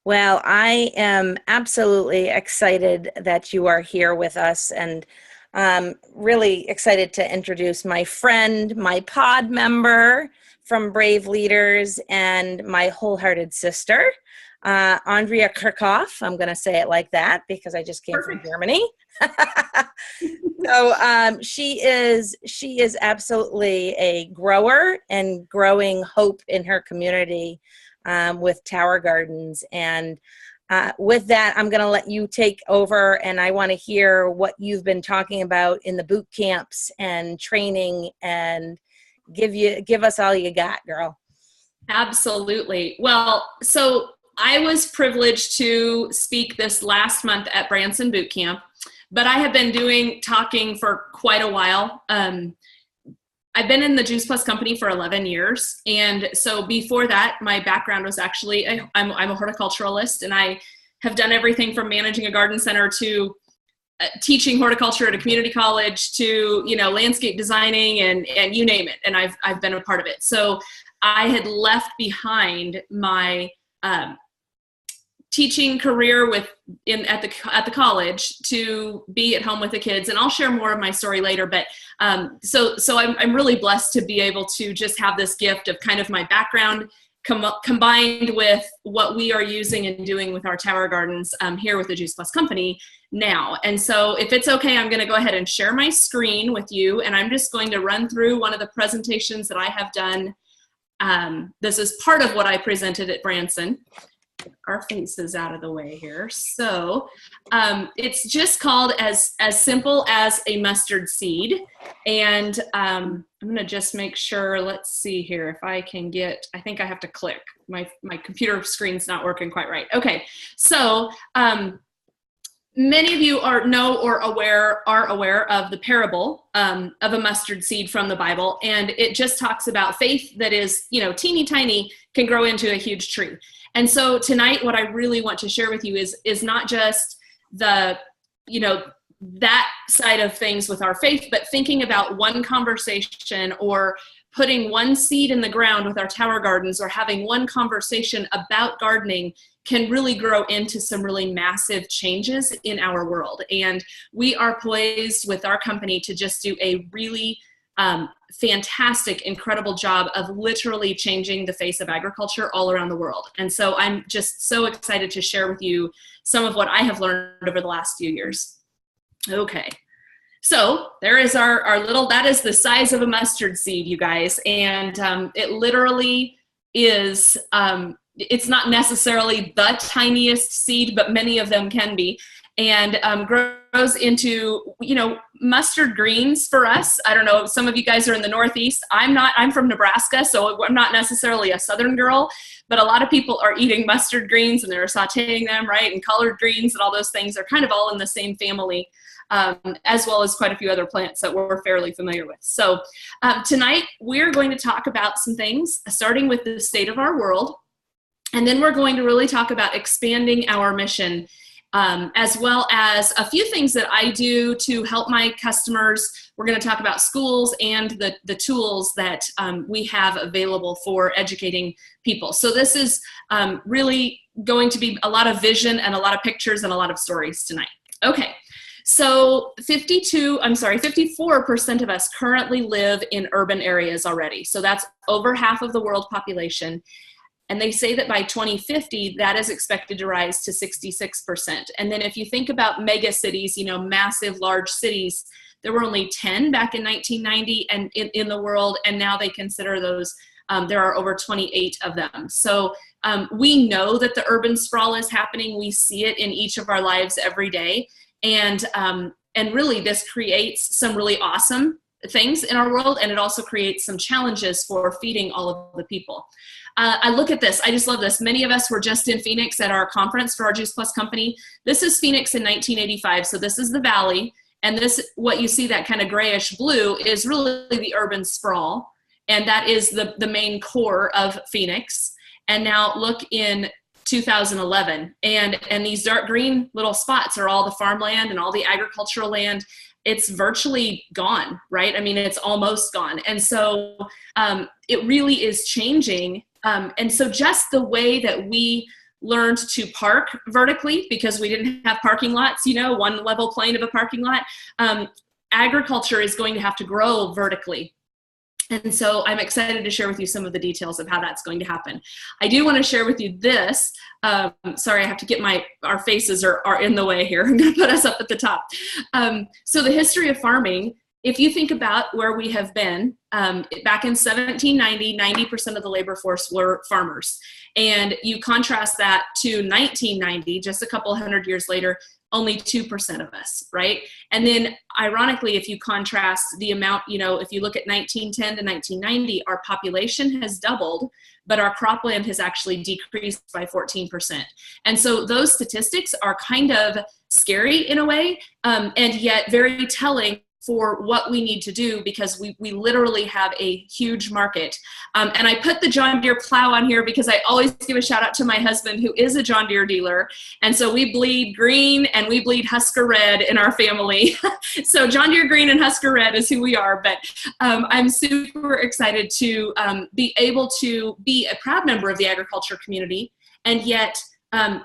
Well, I am absolutely excited that you are here with us and really excited to introduce my friend, my pod member from Brave Leaders, and my wholehearted sister, Aundria Kirchhoff. I'm going to say it like that because I just came from Perfect. Germany. She is absolutely a grower and growing hope in her community with Tower Gardens. And with that, I'm going to let you take over, and I want to hear what you've been talking about in the boot camps and training, and give us all you got, girl. Absolutely. Well, so I was privileged to speak this last month at Branson Boot Camp, but I have been doing talking for quite a while. I've been in the Juice Plus company for 11 years. And so before that, my background was actually, I'm a horticulturalist, and I have done everything from managing a garden center to teaching horticulture at a community college to, landscape designing and you name it. And I've been a part of it. So I had left behind my teaching career at the college to be at home with the kids, and I'll share more of my story later. But so I'm really blessed to be able to just have this gift of kind of my background combined with what we are using and doing with our Tower Gardens here with the Juice Plus company now. And so if it's okay, I'm going to go ahead and share my screen with you, and I'm just going to run through one of the presentations that I have done. This is part of what I presented at Branson. Our faces out of the way here. So it's just called as simple as a mustard seed. And I'm going to just make sure, let's see here if I can I think I have to click. My computer screen's not working quite right. Okay. So many of you are aware of the parable of a mustard seed from the Bible. And it just talks about faith that is, teeny tiny, can grow into a huge tree. And so tonight, what I really want to share with you is not just that side of things with our faith, but thinking about one conversation or putting one seed in the ground with our Tower Gardens or having one conversation about gardening can really grow into some really massive changes in our world. And we are poised with our company to just do a really fantastic, incredible job of literally changing the face of agriculture all around the world. And so I'm just so excited to share with you some of what I have learned over the last few years. Okay. So there is our little, that is the size of a mustard seed, you guys. And it literally is, it's not necessarily the tiniest seed, but many of them can be. And grows into, mustard greens for us. I don't know, some of you guys are in the Northeast. I'm from Nebraska, so I'm not necessarily a Southern girl, but a lot of people are eating mustard greens and they're sauteing them, right? And collard greens and all those things are kind of all in the same family, as well as quite a few other plants that we're fairly familiar with. So tonight we're going to talk about some things, starting with the state of our world. And then we're going to really talk about expanding our mission, as well as a few things that I do to help my customers. We're going to talk about schools and the tools that we have available for educating people. So this is really going to be a lot of vision and a lot of pictures and a lot of stories tonight. Okay. So 54% of us currently live in urban areas already. So that's over half of the world population. And they say that by 2050, that is expected to rise to 66%. And then if you think about mega cities, massive, large cities, there were only 10 back in 1990 and in the world, and now they consider those, there are over 28 of them. So we know that the urban sprawl is happening. We see it in each of our lives every day. And really this creates some really awesome things in our world, and it also creates some challenges for feeding all of the people. I look at this, I just love this. Many of us were just in Phoenix at our conference for our Juice Plus company. This is Phoenix in 1985, so this is the valley, and this, what you see, that kind of grayish blue, is really the urban sprawl, and that is the main core of Phoenix. And now look in 2011, and these dark green little spots are all the farmland and all the agricultural land. It's virtually gone, right? I mean, it's almost gone. And so it really is changing. And so just the way that we learned to park vertically because we didn't have parking lots, you know, one level plane of a parking lot. Agriculture is going to have to grow vertically. And so I'm excited to share with you some of the details of how that's going to happen. I do want to share with you this. Sorry, I have to get our faces are in the way here. I'm going to put us up at the top. So the history of farming, if you think about where we have been, back in 1790, 90% of the labor force were farmers. And you contrast that to 1990, just a couple hundred years later, only 2% of us, right? And then ironically, if you contrast the amount, you know, if you look at 1910 to 1990, our population has doubled, but our cropland has actually decreased by 14%. And so those statistics are kind of scary in a way, and yet very telling for what we need to do, because we literally have a huge market. And I put the John Deere plow on here because I always give a shout out to my husband, who is a John Deere dealer. And so we bleed green and we bleed Husker red in our family. So John Deere green and Husker red is who we are. But I'm super excited to be able to be a proud member of the agriculture community, and yet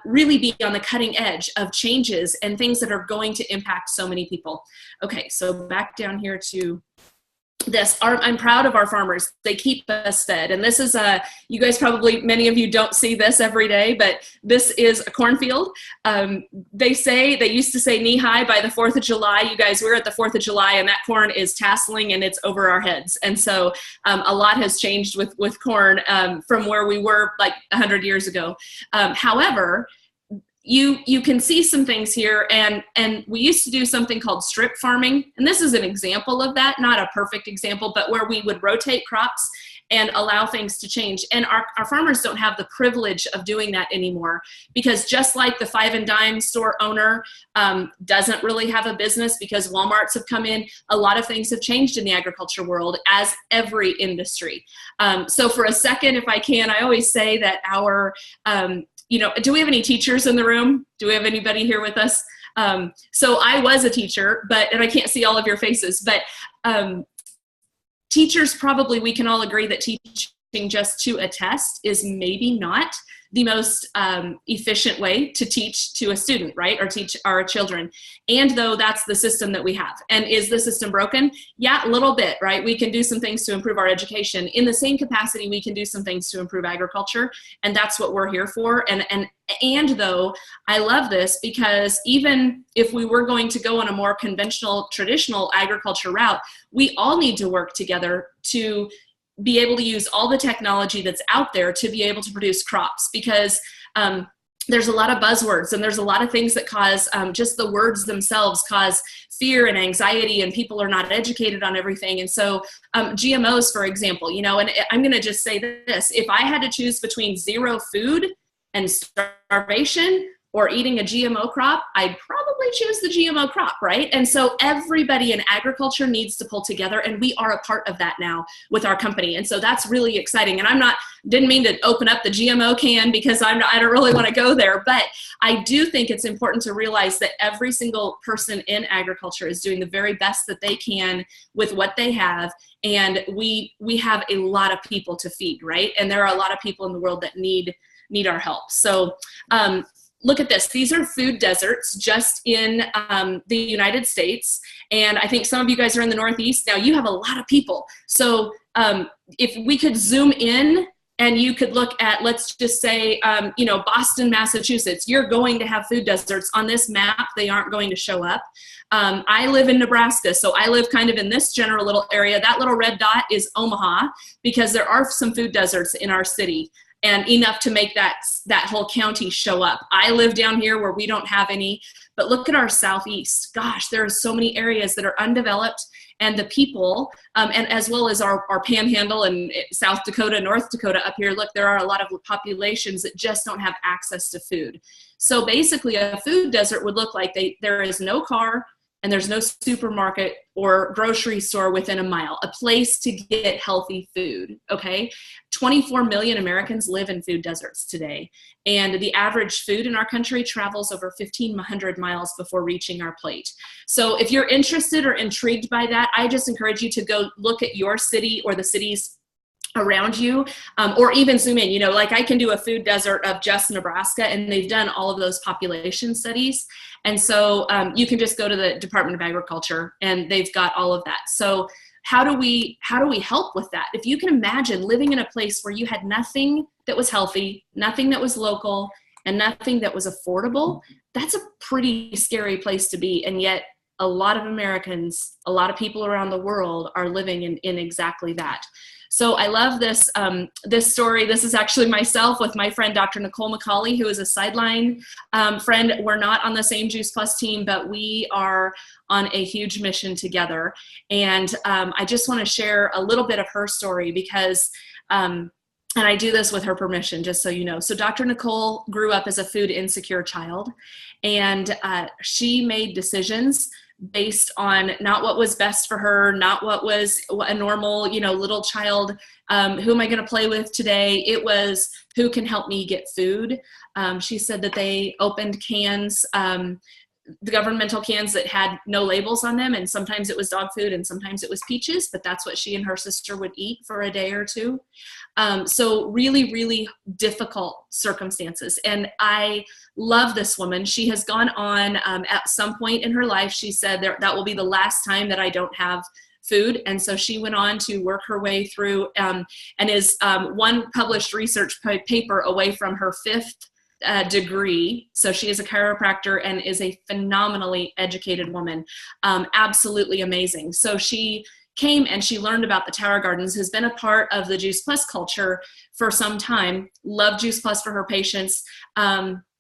really be on the cutting edge of changes and things that are going to impact so many people. Okay, so back down here to this. I'm proud of our farmers. They keep us fed. And this is you guys probably, many of you don't see this every day, but this is a cornfield. They used to say knee high by the 4th of July. You guys, we're at the 4th of July and that corn is tasseling and it's over our heads. And so a lot has changed with corn from where we were like 100 years ago. However, you can see some things here, and we used to do something called strip farming, and this is an example of that, not a perfect example, but where we would rotate crops and allow things to change. And our farmers don't have the privilege of doing that anymore, because just like the 5 and dime store owner doesn't really have a business because Walmarts have come in, a lot of things have changed in the agriculture world, as every industry. So for a second, if I can, I always say that our do we have any teachers in the room? Do we have anybody here with us? So I was a teacher, and I can't see all of your faces, but teachers, probably we can all agree that teaching just to a test is maybe not the most efficient way to teach to a student, right? Or teach our children. And though that's the system that we have. And is the system broken? Yeah, a little bit, right? We can do some things to improve our education. In the same capacity, we can do some things to improve agriculture. And that's what we're here for. And though I love this, because even if we were going to go on a more conventional, traditional agriculture route, we all need to work together to be able to use all the technology that's out there to be able to produce crops, because there's a lot of buzzwords and there's a lot of things that cause, just the words themselves cause fear and anxiety, and people are not educated on everything. And so GMOs, for example, and I'm going to just say this: if I had to choose between zero food and starvation or eating a GMO crop, I'd probably choose the GMO crop, right? And so everybody in agriculture needs to pull together, and we are a part of that now with our company. And so that's really exciting. And didn't mean to open up the GMO can, because I don't really want to go there, but I do think it's important to realize that every single person in agriculture is doing the very best that they can with what they have. And we have a lot of people to feed, right? And there are a lot of people in the world that need our help. So, look at this. These are food deserts just in the United States. And I think some of you guys are in the Northeast. Now you have a lot of people. So if we could zoom in and you could look at, let's just say, Boston, Massachusetts, you're going to have food deserts. On this map, they aren't going to show up. I live in Nebraska, so I live kind of in this general little area. That little red dot is Omaha, because there are some food deserts in our city, and enough to make that whole county show up. I live down here where we don't have any, but look at our southeast. Gosh, there are so many areas that are undeveloped, and the people, and as well as our panhandle and South Dakota, North Dakota up here, look, there are a lot of populations that just don't have access to food. So basically a food desert would look like there is no car, and there's no supermarket or grocery store within a mile, a place to get healthy food, okay? 24 million Americans live in food deserts today, and the average food in our country travels over 1,500 miles before reaching our plate. So if you're interested or intrigued by that, I just encourage you to go look at your city or the cities around you, or even zoom in, like I can do a food desert of just Nebraska, and they've done all of those population studies. And so you can just go to the Department of Agriculture and they've got all of that. So how do we help with that? If you can imagine living in a place where you had nothing that was healthy, nothing that was local, and nothing that was affordable, that's a pretty scary place to be. And yet a lot of Americans, a lot of people around the world are living in exactly that. So I love this this story. This is actually myself with my friend, Dr. Nicole McCauley, who is a sideline friend. We're not on the same Juice Plus team, but we are on a huge mission together. And I just want to share a little bit of her story because, and I do this with her permission, just so you know. So Dr. Nicole grew up as a food insecure child, and she made decisions based on not what was best for her, not what was a normal, little child, who am I going to play with today? It was who can help me get food. She said that they opened cans, the governmental cans that had no labels on them, and sometimes it was dog food and sometimes it was peaches, but that's what she and her sister would eat for a day or two. So really, really difficult circumstances. And I love this woman. She has gone on at some point in her life, she said that will be the last time that I don't have food. And so she went on to work her way through and is one published research paper away from her fifth degree. So she is a chiropractor and is a phenomenally educated woman. Absolutely amazing. So she came and she learned about the Tower Gardens, has been a part of the Juice Plus culture for some time, loved Juice Plus for her patients.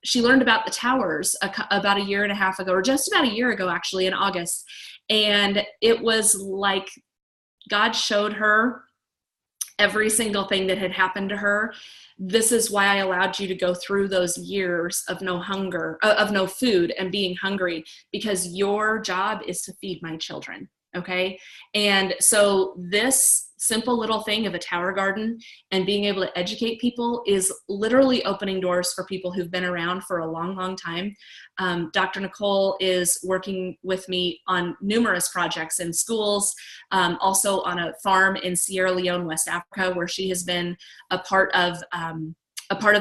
She learned about the towers about a year and a half ago, or just about a year ago, actually, in August. And it was like God showed her every single thing that had happened to her. This is why I allowed you to go through those years of no hunger, of no food and being hungry, because your job is to feed my children. Okay. And so this simple little thing of a Tower Garden and being able to educate people is literally opening doors for people who've been around for a long, long time. Dr. Nicole is working with me on numerous projects in schools, also on a farm in Sierra Leone, West Africa, where she has been a part of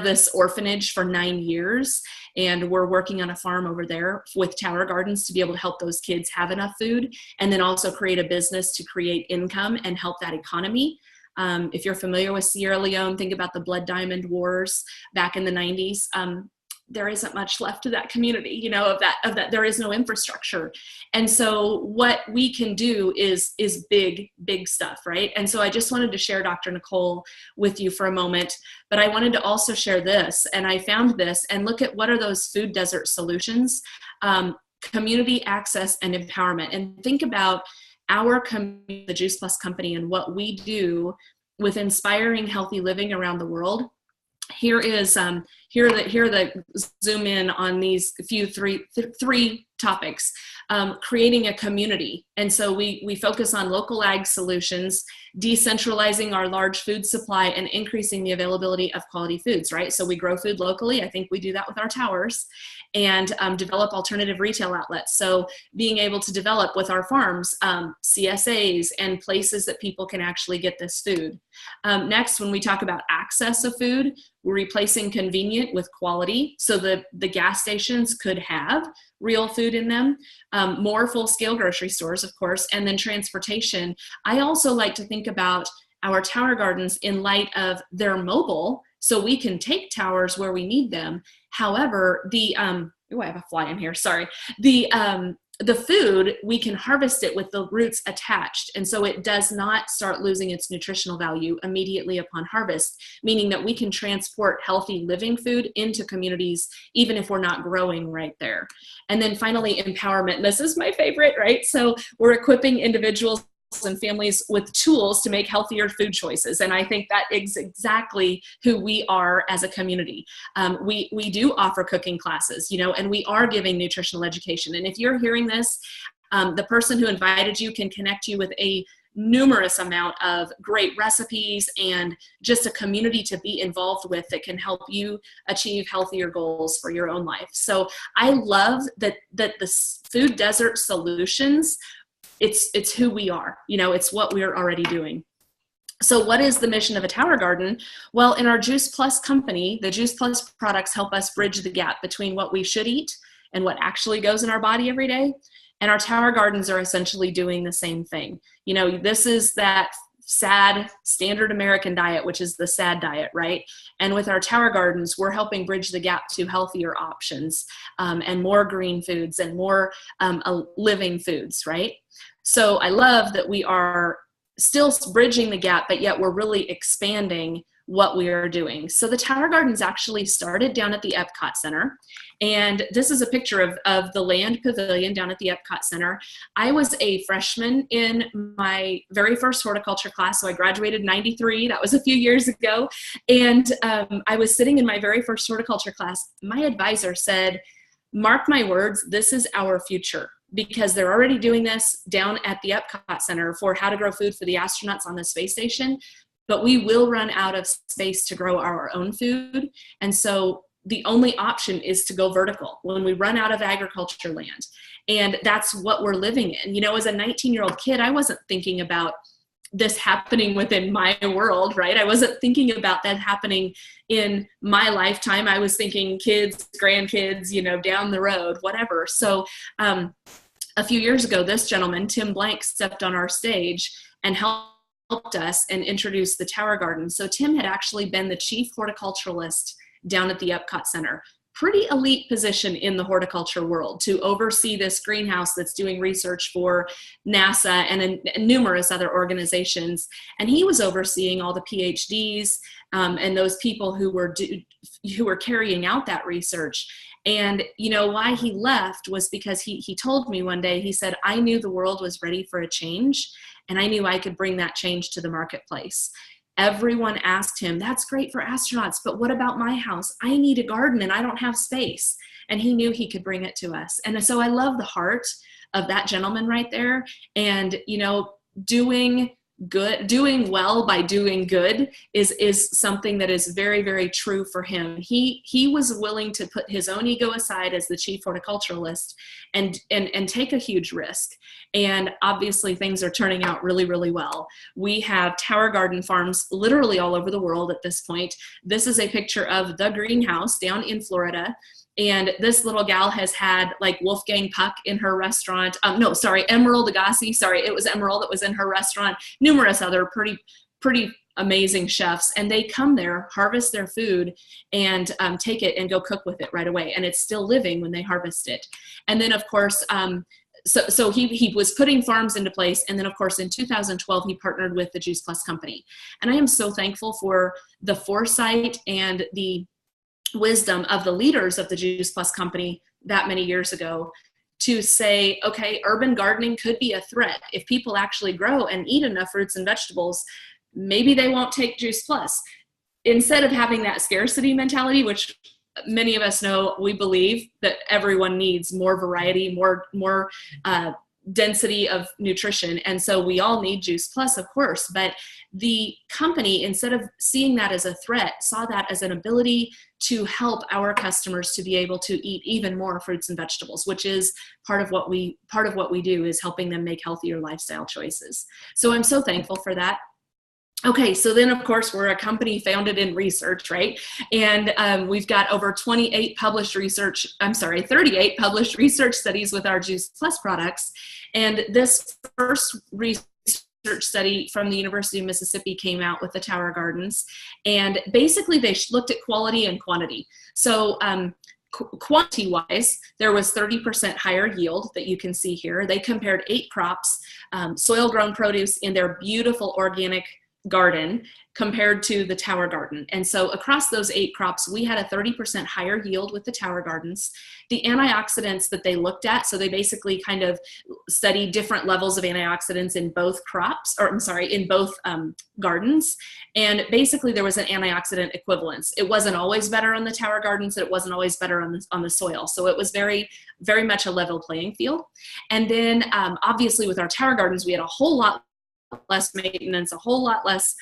this orphanage for 9 years. And we're working on a farm over there with Tower Gardens to be able to help those kids have enough food, and then also create a business to create income and help that economy. If you're familiar with Sierra Leone, think about the Blood Diamond Wars back in the 90s. There isn't much left of that community, of that there is no infrastructure. And so what we can do is big, big stuff, right? And so I just wanted to share Dr. Nicole with you for a moment, but I wanted to also share this, and I found this, and look at what are those food desert solutions, community access and empowerment. And think about our community, the Juice Plus Company, and what we do with inspiring healthy living around the world. Here are the zoom in on these three topics. Creating a community. And so we focus on local ag solutions, decentralizing our large food supply, and increasing the availability of quality foods, right? So we grow food locally. I think we do that with our towers, and develop alternative retail outlets. So being able to develop with our farms, CSAs and places that people can actually get this food. Next, when we talk about access of food, we're replacing convenient with quality. So the gas stations could have real food in them, more full-scale grocery stores, of course, and then transportation. I also like to think about our Tower Gardens in light of their mobile, so we can take towers where we need them. However, I have a fly in here, sorry. The food, we can harvest it with the roots attached, and so it does not start losing its nutritional value immediately upon harvest, meaning that we can transport healthy living food into communities even if we're not growing right there. And then finally, empowerment. This is my favorite, right? So we're equipping individuals and families with tools to make healthier food choices. And I think that is exactly who we are as a community. We do offer cooking classes, and we are giving nutritional education. And if you're hearing this, the person who invited you can connect you with a numerous amount of great recipes and just a community to be involved with that can help you achieve healthier goals for your own life. So I love that the food desert solutions, it's who we are, it's what we're already doing. So what is the mission of a tower garden? Well, in our Juice Plus company, the Juice Plus products help us bridge the gap between what we should eat and what actually goes in our body every day. And our tower gardens are essentially doing the same thing. You know, this is that SAD, standard American diet, which is the SAD diet, right? And with our tower gardens, we're helping bridge the gap to healthier options, and more green foods and more living foods, right? So I love that we are still bridging the gap, but yet we're really expanding what we are doing. So the Tower Gardens actually started down at the Epcot Center. And this is a picture of the land pavilion down at the Epcot Center. I was a freshman in my very first horticulture class. So I graduated in '93. That was a few years ago. And I was sitting in my very first horticulture class. My advisor said, mark my words, this is our future, because they're already doing this down at the Epcot Center for how to grow food for the astronauts on the space station. But we will run out of space to grow our own food. And so the only option is to go vertical when we run out of agriculture land. And that's what we're living in. You know, as a 19-year-old kid, I wasn't thinking about this happening within my world, right? I wasn't thinking about that happening in my lifetime. I was thinking kids, grandkids, you know, down the road, whatever. So a few years ago, this gentleman, Tim Blank, stepped on our stage and helped us and introduced the Tower Garden. So Tim had actually been the chief horticulturalist down at the Epcot Center. Pretty elite position in the horticulture world to oversee this greenhouse that's doing research for NASA and numerous other organizations. And he was overseeing all the PhDs and those people who were carrying out that research. And you know why he left was because he told me one day, he said, I knew the world was ready for a change, and I knew I could bring that change to the marketplace. Everyone asked him, that's great for astronauts, but what about my house? I need a garden and I don't have space. And he knew he could bring it to us. And so I love the heart of that gentleman right there. And, you know, doing well by doing good is something that is very, very true for him. He was willing to put his own ego aside as the chief horticulturalist and take a huge risk. And obviously things are turning out really, really well. We have Tower Garden farms literally all over the world at this point. This is a picture of the greenhouse down in Florida. And this little gal has had like Wolfgang Puck in her restaurant. Emerald Agassi. Sorry, it was Emerald that was in her restaurant. Numerous other pretty amazing chefs. And they come there, harvest their food, and take it and go cook with it right away. And it's still living when they harvest it. And then, of course, so he was putting farms into place. And then, of course, in 2012, he partnered with the Juice Plus company. And I am so thankful for the foresight and the wisdom of the leaders of the Juice Plus company that many years ago to say, okay, urban gardening could be a threat. If people actually grow and eat enough fruits and vegetables, maybe they won't take Juice Plus. Instead of having that scarcity mentality, which many of us know, we believe that everyone needs more variety, more density of nutrition. And so we all need Juice Plus, of course, but the company, instead of seeing that as a threat, saw that as an ability to help our customers to be able to eat even more fruits and vegetables, which is part of what we do, is helping them make healthier lifestyle choices. So I'm so thankful for that. Okay, so then of course we're a company founded in research, right? And we've got over 38 published research studies with our Juice Plus products. And this first research study from the University of Mississippi came out with the Tower Gardens. And basically they looked at quality and quantity. So quantity-wise, there was 30% higher yield that you can see here. They compared 8 crops, soil-grown produce in their beautiful organic garden compared to the Tower Garden. And so across those 8 crops, we had a 30% higher yield with the Tower Gardens. The antioxidants that they looked at, so they basically kind of studied different levels of antioxidants in both gardens. And basically there was an antioxidant equivalence. It wasn't always better on the Tower Gardens, and it wasn't always better on the soil. So it was very, very much a level playing field. And then obviously with our Tower Gardens, we had a whole lot less maintenance, a whole lot less,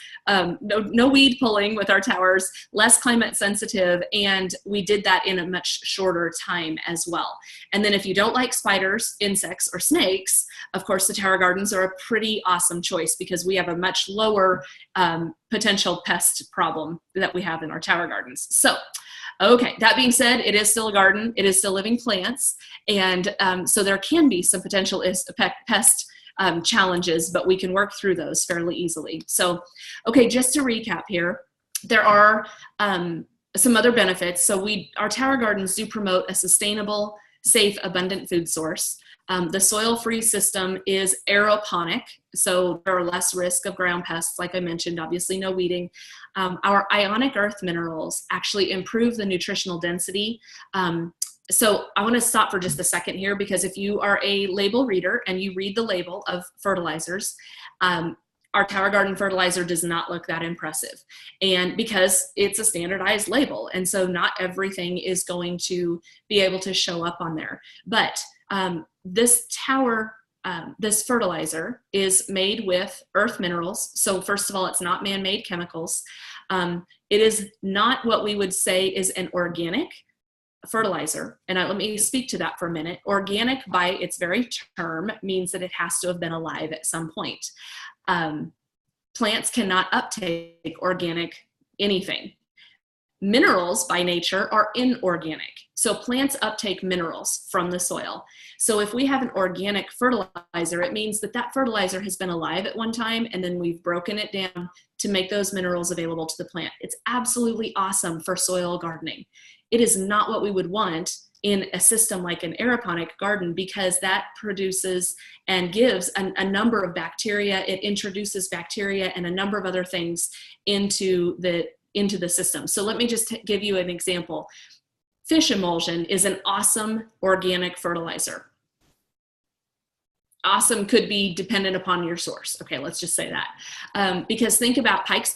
no weed pulling with our towers, less climate sensitive, and we did that in a much shorter time as well. And then if you don't like spiders, insects, or snakes, of course the tower gardens are a pretty awesome choice because we have a much lower potential pest problem that we have in our tower gardens. So, okay, that being said, it is still a garden, it is still living plants, and so there can be some potential pest challenges, but we can work through those fairly easily. So, okay, just to recap here, there are some other benefits. So our tower gardens do promote a sustainable, safe, abundant food source. The soil-free system is aeroponic, so there are less risk of ground pests, like I mentioned, obviously no weeding. Our ionic earth minerals actually improve the nutritional density. So I want to stop for just a second here, because if you are a label reader and you read the label of fertilizers, our tower garden fertilizer does not look that impressive, and because it's a standardized label, and so not everything is going to be able to show up on there. But this fertilizer is made with earth minerals. So first of all, it's not man-made chemicals. It is not what we would say is an organic fertilizer. And let me speak to that for a minute. Organic, by its very term, means that it has to have been alive at some point. Plants cannot uptake organic anything. Minerals by nature are inorganic. So plants uptake minerals from the soil. So if we have an organic fertilizer, it means that that fertilizer has been alive at one time, and then we've broken it down to make those minerals available to the plant. It's absolutely awesome for soil gardening. It is not what we would want in a system like an aeroponic garden, because that produces and gives a number of bacteria. It introduces bacteria and a number of other things into the system. So let me just give you an example. Fish emulsion is an awesome organic fertilizer. Awesome could be dependent upon your source. Okay, let's just say that. Because think about Pike's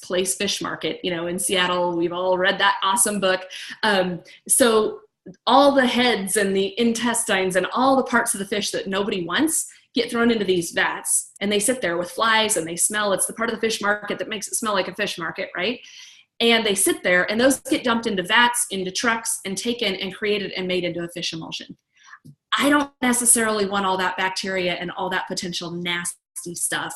Place Fish Market, in Seattle. We've all read that awesome book. So all the heads and the intestines and all the parts of the fish that nobody wants get thrown into these vats, and they sit there with flies and they smell. It's the part of the fish market that makes it smell like a fish market, right? And they sit there, and those get dumped into vats, into trucks, and taken and created and made into a fish emulsion. I don't necessarily want all that bacteria and all that potential nasty stuff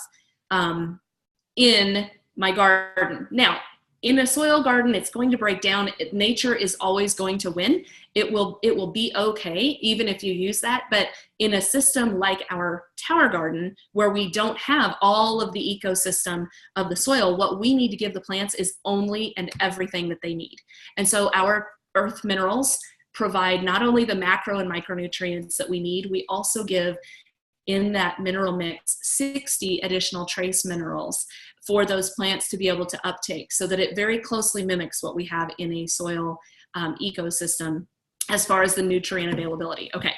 in my garden. Now, in a soil garden, it's going to break down. Nature is always going to win. It will be okay, even if you use that. But in a system like our tower garden, where we don't have all of the ecosystem of the soil, what we need to give the plants is only and everything that they need. And so our earth minerals provide not only the macro and micronutrients that we need, we also give in that mineral mix 60 additional trace minerals for those plants to be able to uptake, so that it very closely mimics what we have in a soil ecosystem as far as the nutrient availability. Okay,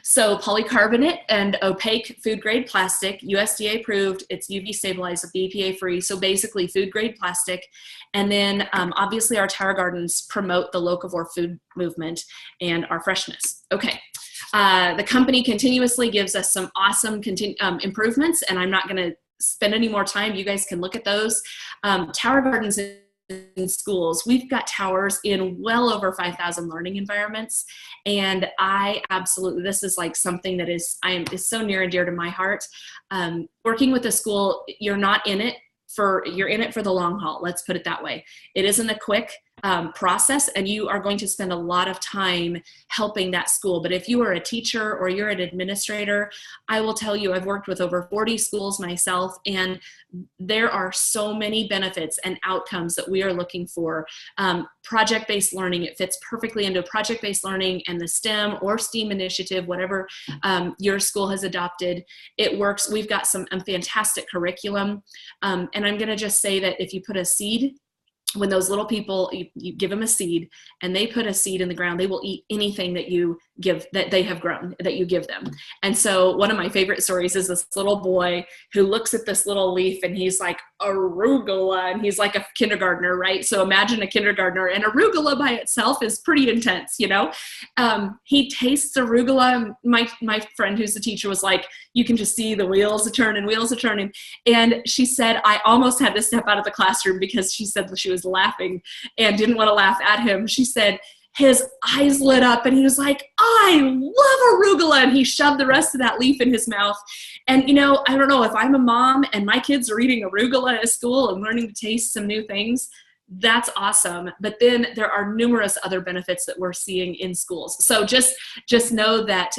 so polycarbonate and opaque food grade plastic, USDA approved, it's UV stabilized, BPA free, so basically food grade plastic. And then obviously our tower gardens promote the locavore food movement and our freshness. Okay. The company continuously gives us some awesome improvements, and I'm not going to spend any more time. You guys can look at those. Tower gardens in schools, we've got towers in well over 5,000 learning environments, and I absolutely, this is like something that is so near and dear to my heart. Working with a school, you're in it for the long haul. Let's put it that way. It isn't a quick process, and you are going to spend a lot of time helping that school. But if you are a teacher or you're an administrator, I will tell you, I've worked with over 40 schools myself, and there are so many benefits and outcomes that we are looking for. Project-based learning, it fits perfectly into project-based learning and the STEM or STEAM initiative, whatever your school has adopted. It works. We've got some fantastic curriculum. And I'm going to just say that if you put a seed when those little people, you give them a seed and they put a seed in the ground, they will eat anything that you give, that they have grown, that you give them. And so one of my favorite stories is this little boy who looks at this little leaf and he's like, arugula, and he's like a kindergartner, right? So imagine a kindergartner, and arugula by itself is pretty intense, you know? He tastes arugula. My friend who's the teacher was like, you can just see the wheels are turning. And she said, I almost had to step out of the classroom because she said that she was laughing and didn't want to laugh at him. She said, his eyes lit up and he was like, I love arugula. And he shoved the rest of that leaf in his mouth. And, you know, I don't know, if I'm a mom and my kids are eating arugula at school and learning to taste some new things, that's awesome. But then there are numerous other benefits that we're seeing in schools. So just know that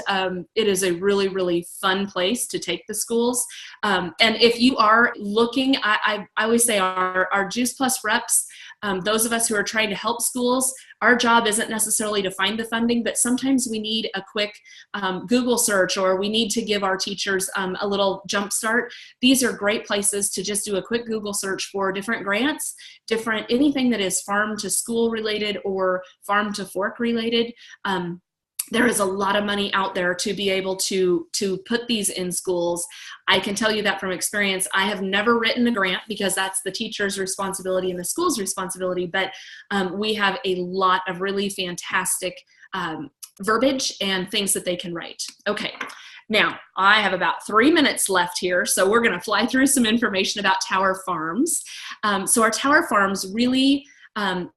it is a really, really fun place to take the schools. And if you are looking, I always say our Juice Plus reps, those of us who are trying to help schools, our job isn't necessarily to find the funding, but sometimes we need a quick Google search, or we need to give our teachers a little jump start. These are great places to just do a quick Google search for different grants, anything that is farm to school related or farm to fork related. There is a lot of money out there to be able to put these in schools. I can tell you that from experience. I have never written a grant because that's the teacher's responsibility and the school's responsibility, but we have a lot of really fantastic verbiage and things that they can write. Okay, now I have about 3 minutes left here, so we're gonna fly through some information about Tower Farms. So our Tower Farms really, the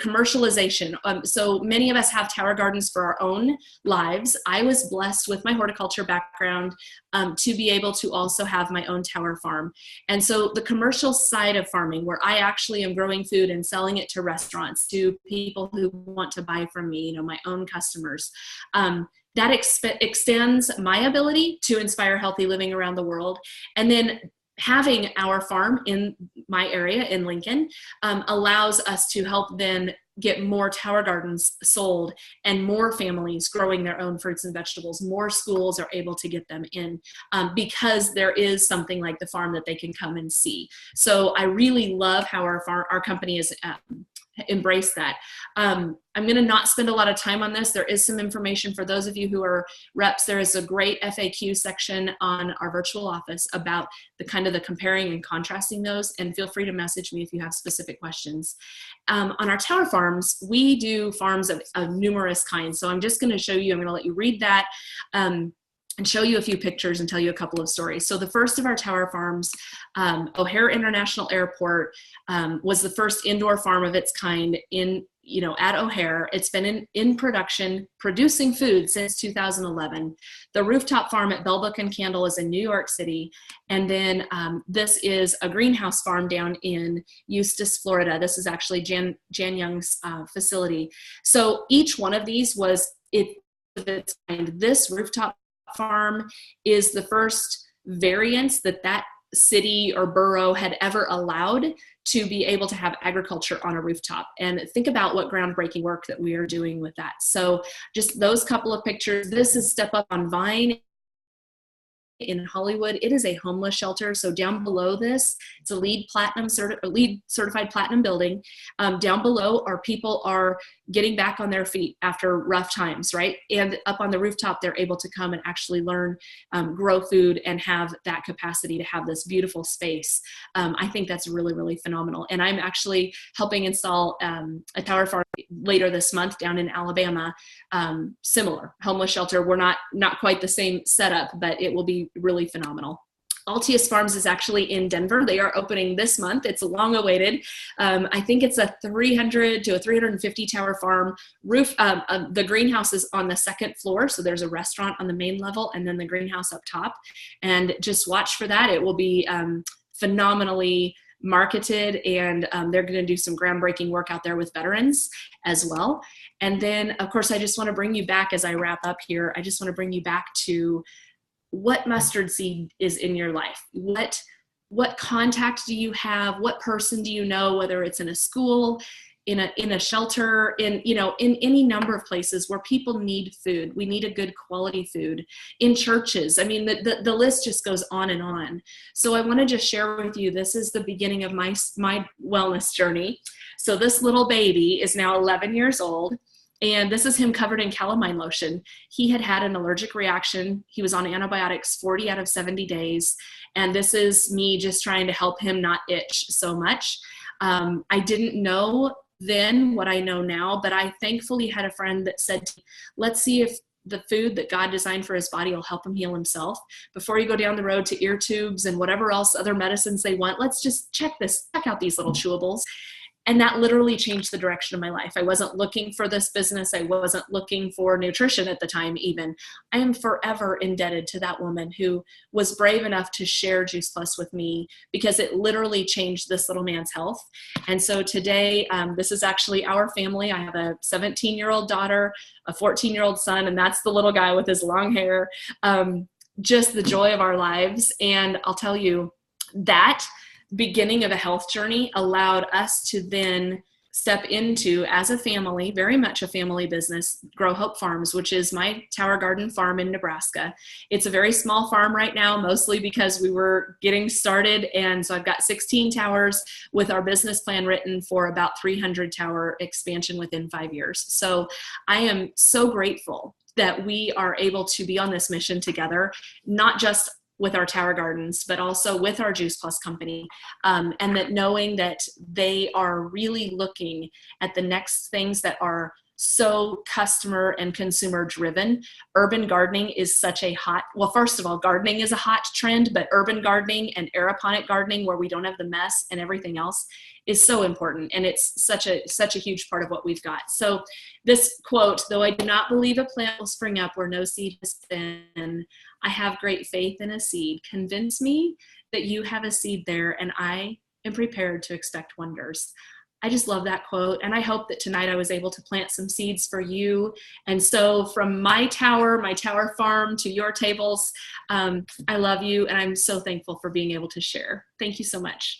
commercialization. So many of us have tower gardens for our own lives. I was blessed with my horticulture background to be able to also have my own tower farm. And so the commercial side of farming, where I actually am growing food and selling it to restaurants, to people who want to buy from me, you know, my own customers, that extends my ability to inspire healthy living around the world. And then having our farm in my area in Lincoln allows us to help then get more tower gardens sold and more families growing their own fruits and vegetables. More schools are able to get them in because there is something like the farm that they can come and see. So I really love how our company is embrace that. I'm going to not spend a lot of time on this. There is some information for those of you who are reps. There is a great FAQ section on our virtual office about the kind of the comparing and contrasting those, and feel free to message me if you have specific questions. On our tower farms, we do farms of numerous kinds. So I'm just going to show you, I'm going to let you read that and show you a few pictures and tell you a couple of stories. So the first of our tower farms, O'Hare International Airport, was the first indoor farm of its kind at O'Hare. It's been in production, producing food since 2011. The rooftop farm at Bell Book and Candle is in New York City. And then this is a greenhouse farm down in Eustis, Florida. This is actually Jan Young's facility. So each one of these was its kind. This rooftop farm is the first variance that city or borough had ever allowed to be able to have agriculture on a rooftop. And think about what groundbreaking work that we are doing with that. So just those couple of pictures. This is Step Up on Vine in Hollywood. It is a homeless shelter. So down below this, it's a LEED certified platinum building. Down below, our people are getting back on their feet after rough times, right? And up on the rooftop, they're able to come and actually learn, grow food, and have that capacity to have this beautiful space. I think that's really, really phenomenal. And I'm actually helping install a tower farm later this month down in Alabama. Similar homeless shelter. We're not quite the same setup, but it will be really phenomenal. Altius Farms is actually in Denver. They are opening this month. It's long awaited. I think it's a 300 to a 350 tower farm roof. The greenhouse is on the second floor. So there's a restaurant on the main level and then the greenhouse up top. And just watch for that. It will be phenomenally marketed, and they're going to do some groundbreaking work out there with veterans as well. And then, of course, I just want to bring you back as I wrap up here. I just want to bring you back to what mustard seed is in your life. What contact do you have? What person do you know, whether it's in a school, in a shelter, in, you know, in any number of places where people need food. We need a good quality food in churches. I mean, the list just goes on and on. So I want to just share with you, this is the beginning of my wellness journey. So this little baby is now 11 years old. And this is him covered in calamine lotion. He had had an allergic reaction. He was on antibiotics 40 out of 70 days. And this is me just trying to help him not itch so much. I didn't know then what I know now, but I thankfully had a friend that said, let's see if the food that God designed for his body will help him heal himself. Before you go down the road to ear tubes and whatever else other medicines they want, let's just check out these little chewables. And that literally changed the direction of my life. I wasn't looking for this business. I wasn't looking for nutrition at the time even. I am forever indebted to that woman who was brave enough to share Juice Plus with me, because it literally changed this little man's health. And so today, this is actually our family. I have a 17-year-old daughter, a 14-year-old son, and that's the little guy with his long hair. Just the joy of our lives. And I'll tell you, that beginning of a health journey allowed us to then step into, as a family, very much a family business, Grow Hope Farms, which is my Tower Garden farm in Nebraska. It's a very small farm right now, mostly because we were getting started. And so I've got 16 towers with our business plan written for about 300 tower expansion within 5 years. So I am so grateful that we are able to be on this mission together, not just with our Tower Gardens, but also with our Juice Plus company. And that knowing that they are really looking at the next things that are so customer and consumer driven. Urban gardening is such a hot, well, first of all, gardening is a hot trend, but urban gardening and aeroponic gardening, where we don't have the mess and everything else, is so important. And it's such a huge part of what we've got. So this quote, though I do not believe a plant will spring up where no seed has been, I have great faith in a seed. Convince me that you have a seed there, and I am prepared to expect wonders. I just love that quote. And I hope that tonight I was able to plant some seeds for you. And so from my tower farm to your tables, I love you. And I'm so thankful for being able to share. Thank you so much.